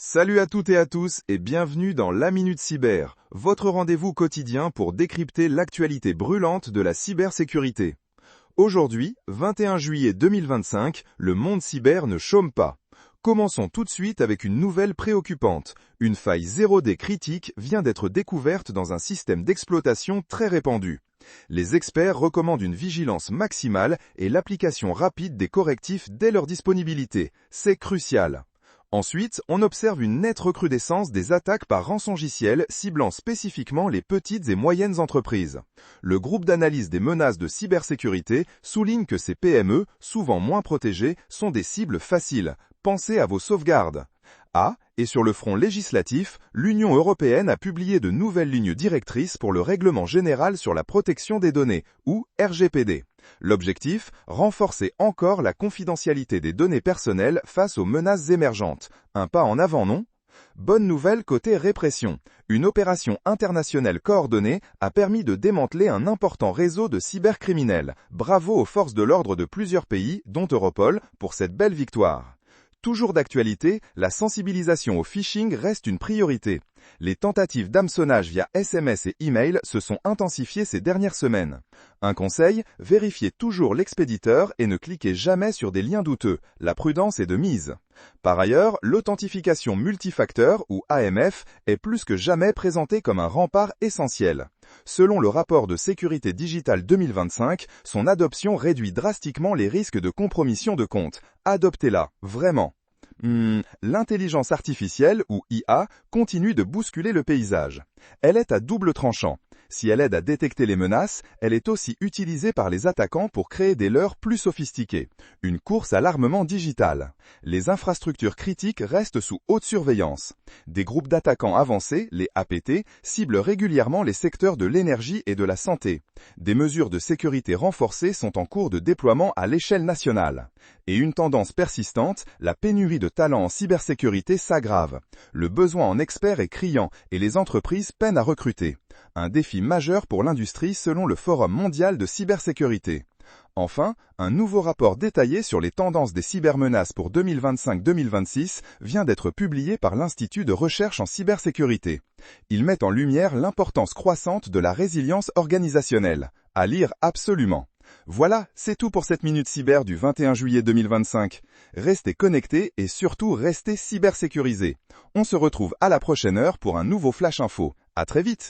Salut à toutes et à tous et bienvenue dans la Minute Cyber, votre rendez-vous quotidien pour décrypter l'actualité brûlante de la cybersécurité. Aujourd'hui, 21 juillet 2025, le monde cyber ne chôme pas. Commençons tout de suite avec une nouvelle préoccupante. Une faille 0D critique vient d'être découverte dans un système d'exploitation très répandu. Les experts recommandent une vigilance maximale et l'application rapide des correctifs dès leur disponibilité. C'est crucial. Ensuite, on observe une nette recrudescence des attaques par rançongiciel ciblant spécifiquement les petites et moyennes entreprises. Le groupe d'analyse des menaces de cybersécurité souligne que ces PME, souvent moins protégées, sont des cibles faciles. Pensez à vos sauvegardes. Et sur le front législatif, l'Union européenne a publié de nouvelles lignes directrices pour le Règlement général sur la protection des données, ou RGPD. L'objectif, renforcer encore la confidentialité des données personnelles face aux menaces émergentes. Un pas en avant, non ? Bonne nouvelle côté répression. Une opération internationale coordonnée a permis de démanteler un important réseau de cybercriminels. Bravo aux forces de l'ordre de plusieurs pays, dont Europol, pour cette belle victoire. Toujours d'actualité, la sensibilisation au phishing reste une priorité. Les tentatives d'hameçonnage via SMS et email se sont intensifiées ces dernières semaines. Un conseil, vérifiez toujours l'expéditeur et ne cliquez jamais sur des liens douteux. La prudence est de mise. Par ailleurs, l'authentification multifacteur, ou AMF, est plus que jamais présentée comme un rempart essentiel. Selon le rapport de sécurité digitale 2025, son adoption réduit drastiquement les risques de compromission de compte. Adoptez-la, vraiment. L'intelligence artificielle, ou IA, continue de bousculer le paysage. Elle est à double tranchant. Si elle aide à détecter les menaces, elle est aussi utilisée par les attaquants pour créer des leurres plus sophistiquées. Une course à l'armement digital. Les infrastructures critiques restent sous haute surveillance. Des groupes d'attaquants avancés, les APT, ciblent régulièrement les secteurs de l'énergie et de la santé. Des mesures de sécurité renforcées sont en cours de déploiement à l'échelle nationale. Et une tendance persistante, la pénurie de talents en cybersécurité s'aggrave. Le besoin en experts est criant et les entreprises peinent à recruter. Un défi majeur pour l'industrie selon le Forum mondial de cybersécurité. Enfin, un nouveau rapport détaillé sur les tendances des cybermenaces pour 2025-2026 vient d'être publié par l'Institut de recherche en cybersécurité. Il met en lumière l'importance croissante de la résilience organisationnelle. À lire absolument. Voilà, c'est tout pour cette Minute Cyber du 21 juillet 2025. Restez connectés et surtout restez cybersécurisés. On se retrouve à la prochaine heure pour un nouveau Flash Info. À très vite.